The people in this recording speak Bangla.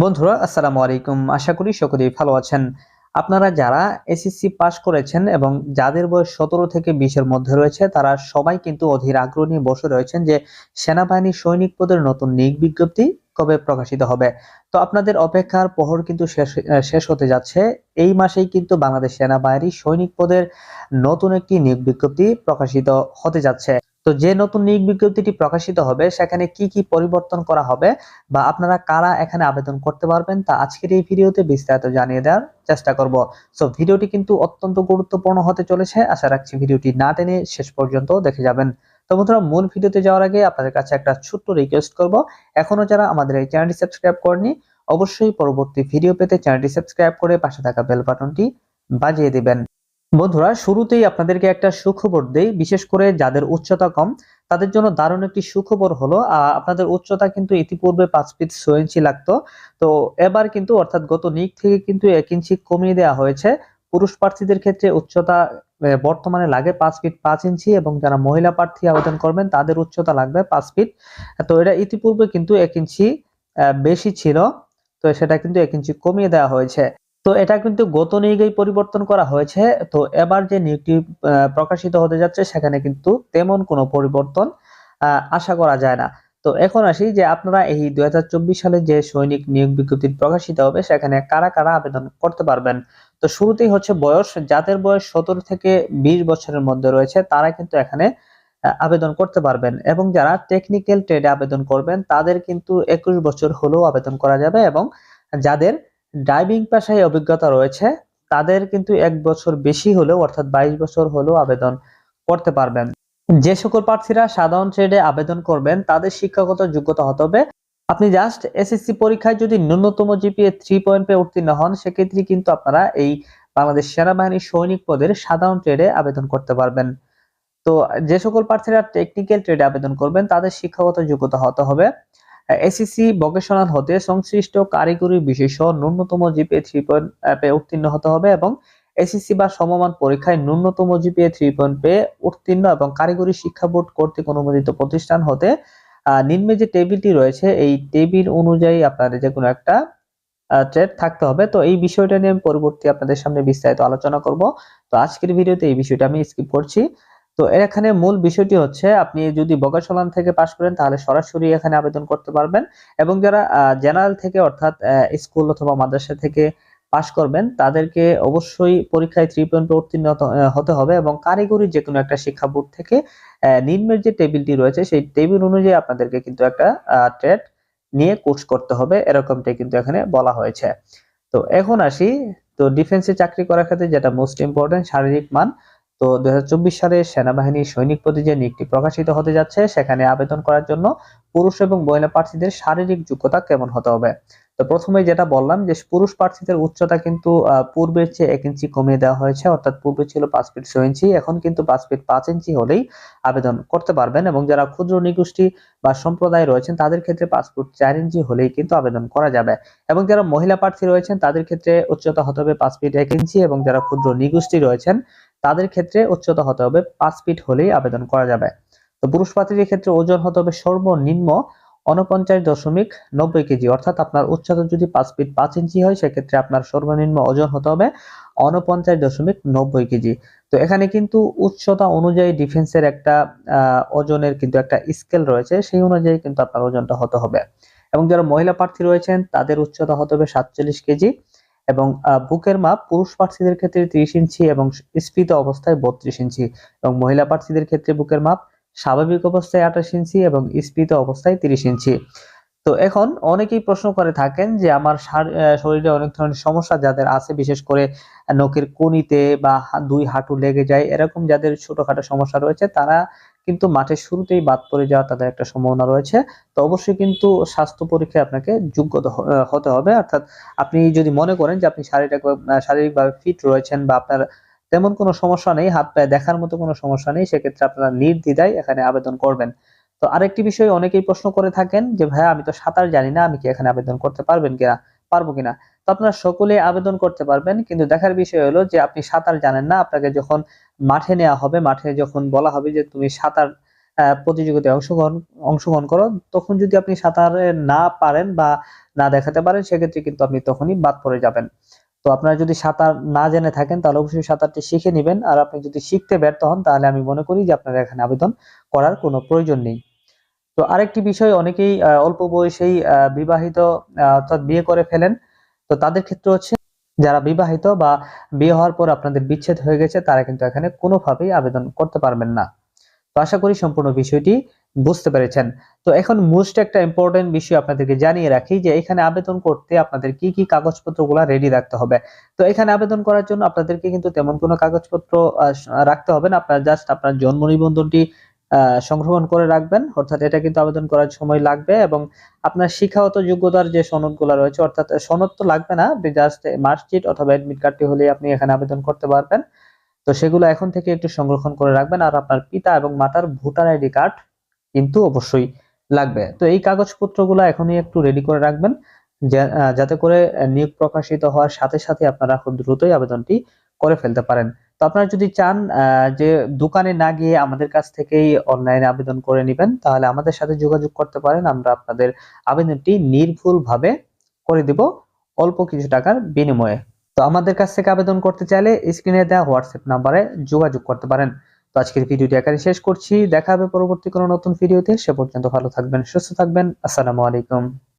বন্ধুরা আসসালামু আলাইকুম। আশা করি সকলেই ভালো আছেন। আপনারা যারা এসএসসি পাস করেছেন এবং যাদের বয়স ১৭ থেকে ২০ এর মধ্যে রয়েছে তারা সবাই কিন্তু অধীর আগ্রহ নিয়ে বসে রয়েছেন যে সেনাবাহিনীর সৈনিক পদের নতুন নিয়োগ বিজ্ঞপ্তি কবে প্রকাশিত হবে। তো আপনাদের অপেক্ষার প্রহর কিন্তু শেষ হতে যাচ্ছে। এই মাসেই কিন্তু বাংলাদেশ সেনাবাহিনীর সৈনিক পদের নতুন একটি নিয়োগ বিজ্ঞপ্তি প্রকাশিত হতে যাচ্ছে। তো যে নতুন নিয়োগ বিজ্ঞপ্তিটি প্রকাশিত হবে সেখানে কি কি পরিবর্তন করা হবে বা আপনারা কারা এখানে আবেদন করতে পারবেন তা আজকের এই ভিডিওতে বিস্তারিত জানিয়ে দেওয়ার চেষ্টা করব। সো ভিডিওটি কিন্তু অত্যন্ত গুরুত্বপূর্ণ হতে চলেছে। আশা রাখছি ভিডিওটি না টেনে শেষ পর্যন্ত দেখে যাবেন। তো বন্ধুরা, মূল ভিডিওতে যাওয়ার আগে আপনাদের কাছে একটা ছোট্ট রিকোয়েস্ট করব, এখনো যারা আমাদের এই চ্যানেলটি সাবস্ক্রাইব করেনি অবশ্যই পরবর্তী ভিডিও পেতে চ্যানেলটি সাবস্ক্রাইব করে পাশে থাকা বেল বাটনটি বাজিয়ে দিবেন। বন্ধুরা, শুরুতেই আপনাদেরকে একটা সুখবর দেই, বিশেষ করে যাদের উচ্চতা কম তাদের জন্য দারুণ একটি সুখবর হলো আপনাদের উচ্চতা কিন্তু ইতিপূর্বে ৫ ফিট ৬ ইঞ্চি লাগতো। তো এবার কিন্তু অর্থাৎ গত নিক থেকে কিন্তু ১ ইঞ্চি কমিয়ে দেওয়া হয়েছে। পুরুষ প্রার্থীদের ক্ষেত্রে উচ্চতা বর্তমানে লাগে ৫ ফিট ৫ ইঞ্চি এবং যারা মহিলা প্রার্থী আবেদন করবেন তাদের উচ্চতা লাগবে ৫ ফিট। তো এটা ইতিপূর্বে কিন্তু ১ ইঞ্চি বেশি ছিল। তো সেটা কিন্তু ১ ইঞ্চি কমিয়ে দেওয়া হয়েছে। তো এটা কিন্তু গত নিয়োগেই পরিবর্তন করা হয়েছে। তো এবার যে নিয়োগটি প্রকাশিত হতে যাচ্ছে সেখানে কিন্তু তেমন কোনো পরিবর্তন আশা করা যায় না। তো এখন আসি যে আপনারা এই ২০২৪ সালে যে সৈনিক নিয়োগ বিজ্ঞপ্তি প্রকাশিত হবে সেখানে কারা, কারা আবেদন করতে পারবেন। তো শুরুতেই হচ্ছে বয়স, যাদের বয়স ১৭ থেকে ২০ বছরের মধ্যে রয়েছে তারা কিন্তু এখানে আবেদন করতে পারবেন এবং যারা টেকনিক্যাল ট্রেডে আবেদন করবেন তাদের কিন্তু ২১ বছর হলেও আবেদন করা যাবে এবং যাদের ড্রাইভিং পেশায় অভিজ্ঞতা রয়েছে তাদের কিন্তু ১ বছর বেশি হলেও অর্থাৎ ২২ বছর হলেও আবেদন করতে পারবেন। যে সকল প্রার্থীরা সাধারণ ট্রেডে আবেদন করবেন তাদের শিক্ষাগত যোগ্যতা হতে হবে, আপনি জাস্ট এসএসসি পরীক্ষায় যদি ন্যূনতম জিপিএ 3 পয়েন্ট পেয়ে উত্তীর্ণ হন সেক্ষেত্রে কিন্তু আপনারা এই বাংলাদেশ সেনাবাহিনীর সৈনিক পদের সাধারণ ট্রেডে আবেদন করতে পারবেন। তো যে সকল প্রার্থীরা টেকনিক্যাল ট্রেডে আবেদন করবেন তাদের শিক্ষাগত যোগ্যতা হতে হবে এসএসসি ভোকেশনাল হতে সংশ্লিষ্ট কারিগরি বিষয় সহ ন্যূনতম জিপিএ 3 পয়েন্ট পেয়ে উত্তীর্ণ হতে হবে এবং এসএসসি বা সমমান পরীক্ষায় ন্যূনতম জিপিএ 3 পয়েন্ট পেয়ে উত্তীর্ণ এবং কারিগরি শিক্ষা বোর্ড কর্তৃক অনুমোদিত প্রতিষ্ঠান হতে নিম্নে যে টেবিলটি রয়েছে এই টেবিল অনুযায়ী আপনাদের যে কোনো একটা ট্রেড থাকতে হবে। তো এই বিষয়টা নিয়ে আমি পরবর্তী আপনাদের সামনে বিস্তারিত আলোচনা করব। তো আজকের ভিডিওতে এই বিষয়টা আমি স্কিপ করছি। তো এখানে মূল বিষয়টি হচ্ছে আপনি যদি ভোকেশনাল থেকে পাশ করেন তাহলে সরাসরি এখানে আবেদন করতে পারবেন এবং যারা জেনারেল থেকে অর্থাৎ স্কুল অথবা মাদ্রাসা থেকে পাশ করবেন তাদেরকে অবশ্যই পরীক্ষায় 3 পয়েন্ট উত্তীর্ণ হতে হবে এবং কারিগরি যে কোনো একটা শিক্ষা বোর্ড থেকে নিম্নের যে টেবিলটি রয়েছে সেই টেবিল অনুযায়ী আপনাদেরকে কিন্তু একটা ট্রেড নিয়ে কোর্স করতে হবে, এরকমটাই কিন্তু এখানে বলা হয়েছে। তো এখন আসি, তো ডিফেন্সে চাকরি করার ক্ষেত্রে যেটা মোস্ট ইম্পর্টেন্ট শারীরিক মান। তো ২০২৪ সালে সেনাবাহিনীর সৈনিক পদে যে নিয়োগটি প্রকাশিত হতে যাচ্ছে সেখানে আবেদন করার জন্য পুরুষ এবং মহিলা প্রার্থীদের শারীরিক যোগ্যতা কেমন হতে হবে। তো প্রথমে যেটা বললাম যে পুরুষ প্রার্থীদের উচ্চতা কিন্তু পূর্বের চেয়ে ১ ইঞ্চি কমিয়ে দেওয়া হয়েছে, অর্থাৎ পূর্বে ছিল ৫ ফিট ৬ ইঞ্চি, এখন কিন্তু ৫ ফিট ৫ ইঞ্চি হলেই আবেদন করতে পারবেন এবং যারা ক্ষুদ্র নিগোষ্ঠী বা সম্প্রদায় রয়েছেন তাদের ক্ষেত্রে ৫ ফুট ৪ ইঞ্চি হলেই কিন্তু আবেদন করা যাবে এবং যারা মহিলা প্রার্থী রয়েছেন তাদের ক্ষেত্রে উচ্চতা হতে হবে ৫ ফিট ১ ইঞ্চি এবং যারা ক্ষুদ্র নিগোষ্ঠী রয়েছেন তাদের ক্ষেত্রে উচ্চতা হতে হবে ৫ ফিট হলেই আবেদন করা যাবে। তো পুরুষ প্রার্থীদের ক্ষেত্রে ওজন হতে হবে সর্বনিম্ন ৪৯.৯০ কেজি, অর্থাৎ আপনার উচ্চতা যদি ৫ ফিট ৫ ইঞ্চি হয় সেক্ষেত্রে আপনার সর্বনিম্ন ওজন হতে হবে ৪৯.৯০ কেজি। তো এখানে কিন্তু উচ্চতা অনুযায়ী ডিফেন্সের একটা ওজনের কিন্তু একটা স্কেল রয়েছে, সেই অনুযায়ী কিন্তু আপনার ওজনটা হতে হবে এবং যারা মহিলা প্রার্থী রয়েছেন তাদের উচ্চতা হতে হবে ৪৭ কেজি এবং বুকের মাপ পুরুষ প্রার্থীদের ক্ষেত্রে ৩০ ইঞ্চি এবং স্ফীত অবস্থায় ৩২ ইঞ্চি এবং মহিলা প্রার্থীদের ক্ষেত্রে বুকের মাপ স্বাভাবিক অবস্থায় ২৮ ইঞ্চি এবং স্ফীত অবস্থায় ৩০ ইঞ্চি। তো এখন অনেকেই প্রশ্ন করে থাকেন যে আমার শরীরে অনেক ধরনের সমস্যা যাদের আছে, বিশেষ করে নখের কনিতে বা ২ হাঁটু লেগে যায়, এরকম যাদের ছোটখাটো সমস্যা রয়েছে তারা কিন্তু মাঠের শুরুতেই বাদ পড়ে যাওয়া তাদের একটা সম্ভাবনা রয়েছে। তো অবশ্যই কিন্তু স্বাস্থ্য পরীক্ষায় আপনাকে যোগ্য হতে হবে, অর্থাৎ আপনি যদি মনে করেন যে আপনি শারীরিকভাবে ফিট রয়েছেন বা আপনার তেমন কোনো সমস্যা নেই, হাত পায়ে দেখার মতো কোনো সমস্যা নেই, সেক্ষেত্রে আপনারা নির্দ্বিধায় এখানে আবেদন করবেন। তো আরেকটি বিষয় অনেকেই প্রশ্ন করে থাকেন যে ভাইয়া আমি তো সাঁতার জানি না, আমি কি এখানে আবেদন করতে পারবো কিনা। তো আপনারা সকলে আবেদন করতে পারবেন, কিন্তু দেখার বিষয় হলো যে আপনি সাঁতার জানেন না, আপনাকে যখন মাঠে নেওয়া হবে, মাঠে যখন বলা হবে যে তুমি সাঁতার প্রতিযোগিতায় অংশগ্রহণ করো, তখন যদি আপনি সাঁতারে না পারেন বা না দেখাতে পারেন, সেক্ষেত্রে কিন্তু আপনি তখনই বাদ পড়ে যাবেন। তো আপনারা যদি সাঁতার না জেনে থাকেন তাহলে অবশ্যই সাঁতারটি শিখে নিবেন। আর আপনি যদি শিখতে ব্যর্থ হন তাহলে আমি মনে করি যে আপনার এখানে আবেদন করার কোনো প্রয়োজন নেই। তো আরেকটি বিষয়, অনেকেই অল্প বয়সেই বিবাহিত অর্থাৎ বিয়ে করে ফেলেন। তো তাদের ক্ষেত্রে হচ্ছে, যারা বিবাহিত বা বিয়ে হওয়ার পর আপনাদের বিচ্ছেদ হয়ে গেছে, তারা কিন্তু এখানে কোনোভাবেই আবেদন করতে পারবেন না। তো আশা করি সম্পূর্ণ বিষয়টি বুঝতে পেরেছেন। তো এখন মোস্ট একটা ইম্পর্টেন্ট বিষয় আপনাদেরকে জানিয়ে রাখি যে এখানে আবেদন করতে আপনাদের কি কি কাগজপত্রগুলা রেডি রাখতে হবে। তো এখানে আবেদন করার জন্য আপনাদেরকে কিন্তু তেমন কোনো কাগজপত্র রাখতে হবে না। আপনারা জাস্ট আপনার জন্ম নিবন্ধনটি সংরক্ষণ করে রাখবেন। অর্থাৎ এটা কিন্তু আবেদন করার সময় লাগবে, এবং আপনার শিক্ষাগত যোগ্যতার যে সনদগুলা রয়েছে, অর্থাৎ সনদ তো লাগবে না, জাস্ট মার্কশিট অথবা অ্যাডমিট কার্ডটি হলেই আপনি এখানে আবেদন করতে পারবেন। তো সেগুলো এখন থেকে একটু সংরক্ষণ করে রাখবেন। আর আপনার পিতা এবং মাতার ভোটার আইডি কার্ড কিন্তু অবশ্যই লাগবে। তো এই কাগজপত্রগুলো এখনই একটু রেডি করে রাখবেন, যাতে করে নিয়োগ প্রকাশিত হওয়ার সাথে সাথে আপনারা খুব দ্রুতই আবেদনটি করে ফেলতে পারেন। তো আপনারা যদি চান যে দোকানে না গিয়ে আমাদের কাছ থেকেই অনলাইনে আবেদন করে নিবেন, তাহলে আমাদের সাথে যোগাযোগ করতে পারেন। আমরা আপনাদের আবেদনটি নির্ভুলভাবে করে দিব, অল্প কিছু টাকার বিনিময়ে। তো আমাদের কাছ থেকে আবেদন করতে চাইলে স্ক্রিনে দেওয়া হোয়াটসঅ্যাপ নাম্বারে যোগাযোগ করতে পারেন। তো আজকের ভিডিওটি এখানে শেষ করছি। দেখা হবে পরবর্তী কোনো নতুন ভিডিওতে। সে পর্যন্ত ভালো থাকবেন, সুস্থ থাকবেন। আসসালামু আলাইকুম।